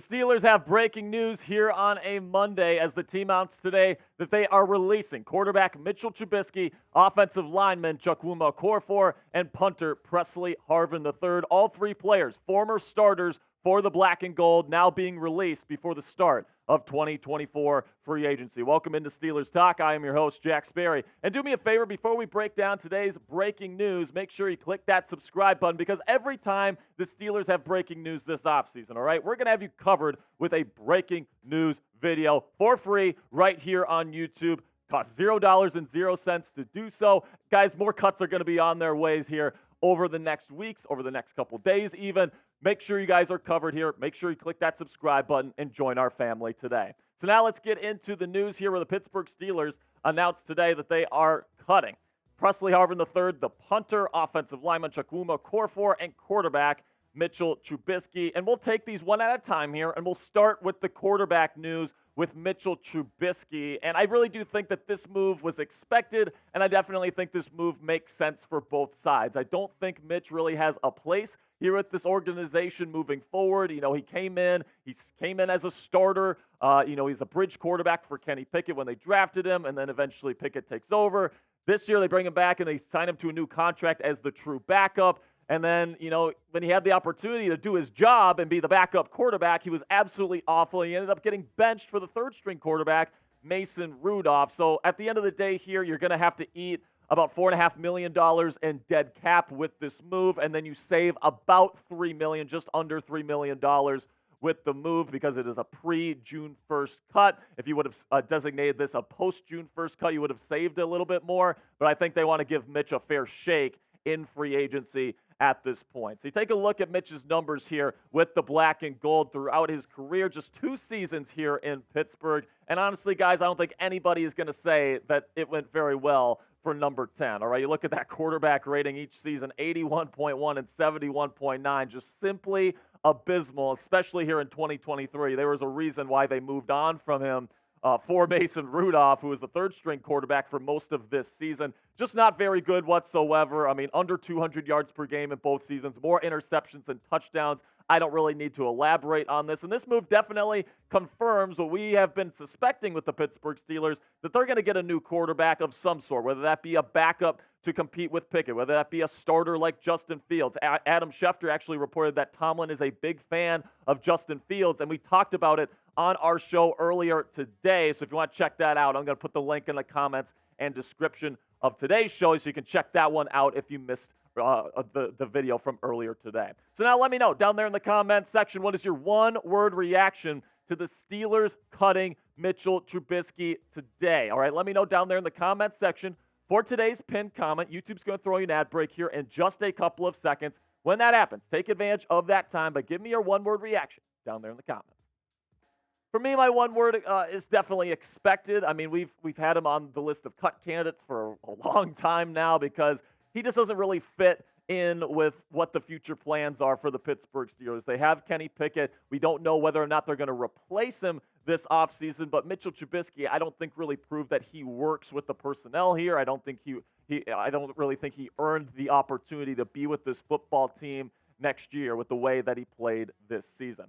Steelers have breaking news here on a Monday as the team announced today that they are releasing quarterback Mitchell Trubisky, offensive lineman Chukwuma Okorafor, and punter Pressley Harvin III. All three players, former starters for the black and gold, now being released before the start of 2024 free agency. Welcome into Steelers Talk. I am your host, Jack Sperry. And do me a favor, before we break down today's breaking news, make sure you click that subscribe button because every time the Steelers have breaking news this offseason, all right, we're going to have you covered with a breaking news video for free right here on YouTube. Costs $0.00 to do so. Guys, more cuts are going to be on their ways here over the next weeks, over the next couple days even. Make sure you guys are covered here. Make sure you click that subscribe button and join our family today. So now let's get into the news here where the Pittsburgh Steelers announced today that they are cutting Pressley Harvin III, the punter, offensive lineman Chukwuma Okorafor, and quarterback Mitchell Trubisky. And we'll take these one at a time here, and we'll start with the quarterback news with Mitchell Trubisky. And I really do think that this move was expected, and I definitely think this move makes sense for both sides. I don't think Mitch really has a place here at this organization moving forward. You know, he came in as a starter. He's a bridge quarterback for Kenny Pickett when they drafted him, and then eventually Pickett takes over. This year they bring him back and they sign him to a new contract as the true backup. And then, when he had the opportunity to do his job and be the backup quarterback, he was absolutely awful. He ended up getting benched for the third-string quarterback, Mason Rudolph. So at the end of the day here, you're going to have to eat about $4.5 million in dead cap with this move, and then you save about $3 million, just under $3 million with the move because it is a pre-June 1st cut. If you would have designated this a post-June 1st cut, you would have saved a little bit more. But I think they want to give Mitch a fair shake in free agency at this point. So you take a look at Mitch's numbers here with the black and gold throughout his career, just 2 seasons here in Pittsburgh. And honestly, guys, I don't think anybody is going to say that it went very well for number 10. All right, you look at that quarterback rating each season, 81.1 and 71.9, just simply abysmal, especially here in 2023. There was a reason why they moved on from him for Mason Rudolph, who was the third-string quarterback for most of this season. Just not very good whatsoever. I mean, under 200 yards per game in both seasons, more interceptions than touchdowns. I don't really need to elaborate on this. And this move definitely confirms what we have been suspecting with the Pittsburgh Steelers, that they're going to get a new quarterback of some sort, whether that be a backup to compete with Pickett, whether that be a starter like Justin Fields. Adam Schefter actually reported that Tomlin is a big fan of Justin Fields, and we talked about it on our show earlier today. So if you want to check that out, I'm going to put the link in the comments and description of today's show so you can check that one out if you missed the video from earlier today. So now let me know down there in the comments section, what is your one-word reaction to the Steelers cutting Mitchell Trubisky today? All right, let me know down there in the comments section. For today's pinned comment, YouTube's going to throw you an ad break here in just a couple of seconds. When that happens, take advantage of that time, but give me your one-word reaction down there in the comments. For me, my one word is definitely expected. I mean, we've had him on the list of cut candidates for a long time now because he just doesn't really fit in with what the future plans are for the Pittsburgh Steelers. They have Kenny Pickett. We don't know whether or not they're going to replace him this offseason, but Mitchell Trubisky, I don't think really proved that he works with the personnel here. I don't really think he earned the opportunity to be with this football team next year with the way that he played this season.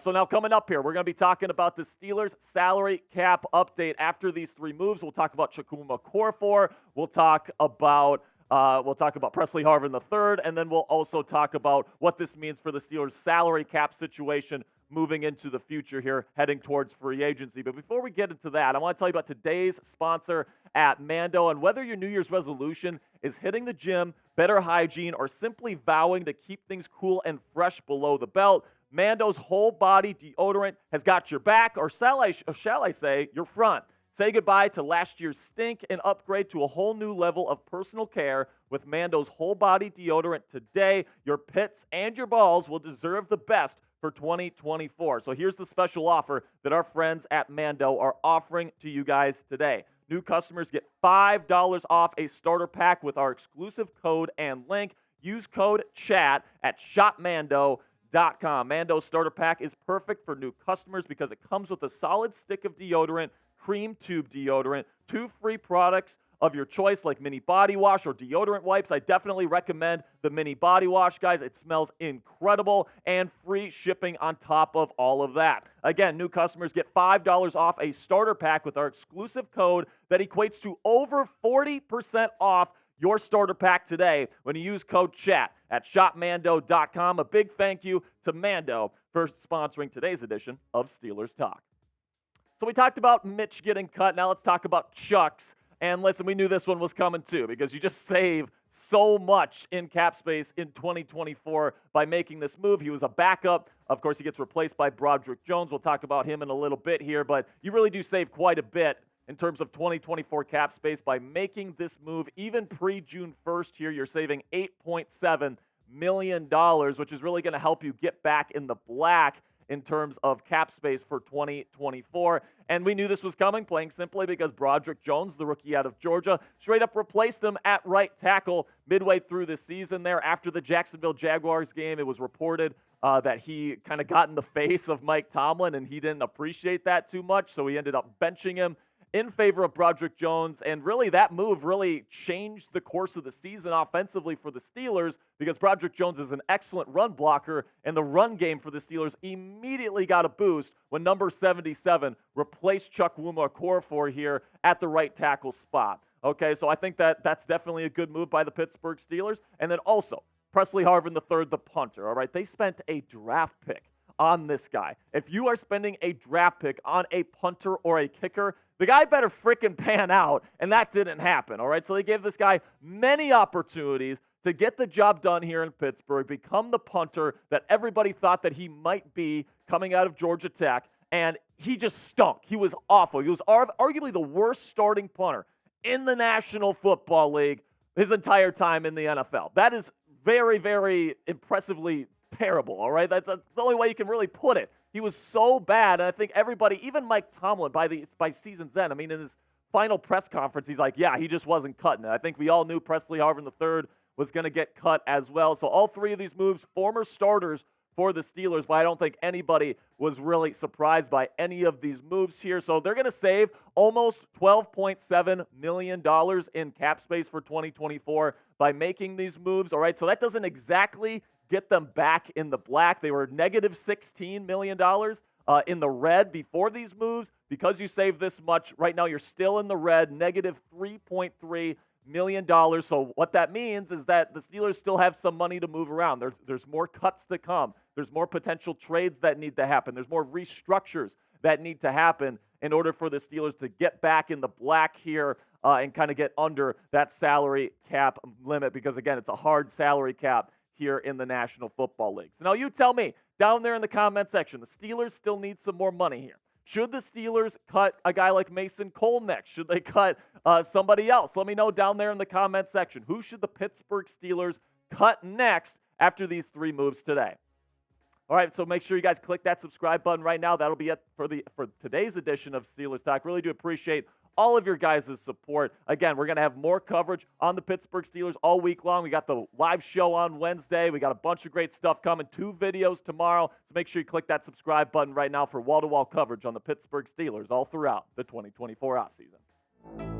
So now coming up here, we're going to be talking about the Steelers salary cap update after these 3 moves. We'll talk about Chukwuma Okorafor. We'll talk about Pressley Harvin III, and then we'll also talk about what this means for the Steelers salary cap situation moving into the future here, heading towards free agency. But before we get into that, I want to tell you about today's sponsor at Mando, and whether your New Year's resolution is hitting the gym, better hygiene, or simply vowing to keep things cool and fresh below the belt, Mando's whole body deodorant has got your back, or shall I say, your front. Say goodbye to last year's stink and upgrade to a whole new level of personal care with Mando's whole body deodorant today. Your pits and your balls will deserve the best for 2024. So here's the special offer that our friends at Mando are offering to you guys today. New customers get $5 off a starter pack with our exclusive code and link. Use code CHAT at shopmando.com. Mando's starter pack is perfect for new customers because it comes with a solid stick of deodorant, cream tube deodorant, 2 free products of your choice like mini body wash or deodorant wipes. I definitely recommend the mini body wash, guys. It smells incredible, and free shipping on top of all of that. Again, new customers get $5 off a starter pack with our exclusive code that equates to over 40% off your starter pack today when you use code CHAT at shopmando.com. A big thank you to Mando for sponsoring today's edition of Steelers Talk. So we talked about Mitch getting cut. Now let's talk about Chuck's. And listen, we knew this one was coming too, because you just save so much in cap space in 2024 by making this move. He was a backup. Of course, he gets replaced by Broderick Jones. We'll talk about him in a little bit here, but you really do save quite a bit in terms of 2024 cap space by making this move. Even pre-June 1st here, you're saving $8.7 million, which is really going to help you get back in the black in terms of cap space for 2024. And we knew this was coming, plain simply because Broderick Jones, the rookie out of Georgia, straight up replaced him at right tackle midway through the season there. After the Jacksonville Jaguars game, it was reported that he kind of got in the face of Mike Tomlin, and he didn't appreciate that too much, so he ended up benching him in favor of Broderick Jones, and really that move really changed the course of the season offensively for the Steelers, because Broderick Jones is an excellent run blocker, and the run game for the Steelers immediately got a boost when number 77 replaced Chukwuma Okorafor here at the right tackle spot. Okay, so I think that's definitely a good move by the Pittsburgh Steelers. And then also, Pressley Harvin III, the punter, all right? They spent a draft pick on this guy. If you are spending a draft pick on a punter or a kicker, the guy better frickin' pan out, and that didn't happen, all right? So they gave this guy many opportunities to get the job done here in Pittsburgh, become the punter that everybody thought that he might be coming out of Georgia Tech, and he just stunk. He was awful. He was arguably the worst starting punter in the National Football League his entire time in the NFL. That is very, very impressively terrible, all right? That's the only way you can really put it. He was so bad, and I think everybody, even Mike Tomlin, by season's end, I mean, in his final press conference, he's like, yeah, he just wasn't cutting it. I think we all knew Pressley Harvin III was going to get cut as well. So all three of these moves, former starters for the Steelers, but I don't think anybody was really surprised by any of these moves here. So they're going to save almost $12.7 million in cap space for 2024 by making these moves, all right? So that doesn't exactly get them back in the black. They were negative $16 million in the red before these moves. Because you saved this much, right now you're still in the red, negative $3.3 million. So what that means is that the Steelers still have some money to move around. There's more cuts to come. There's more potential trades that need to happen. There's more restructures that need to happen in order for the Steelers to get back in the black here and kind of get under that salary cap limit, because, again, it's a hard salary cap here in the National Football League. So now you tell me down there in the comment section, the Steelers still need some more money here. Should the Steelers cut a guy like Mason Cole next? Should they cut somebody else? Let me know down there in the comment section. Who should the Pittsburgh Steelers cut next after these three moves today? All right, so make sure you guys click that subscribe button right now. That'll be it for today's edition of Steelers Talk. Really do appreciate all of your guys' support. Again, we're going to have more coverage on the Pittsburgh Steelers all week long. We got the live show on Wednesday. We got a bunch of great stuff coming. 2 videos tomorrow. So make sure you click that subscribe button right now for wall-to-wall coverage on the Pittsburgh Steelers all throughout the 2024 offseason.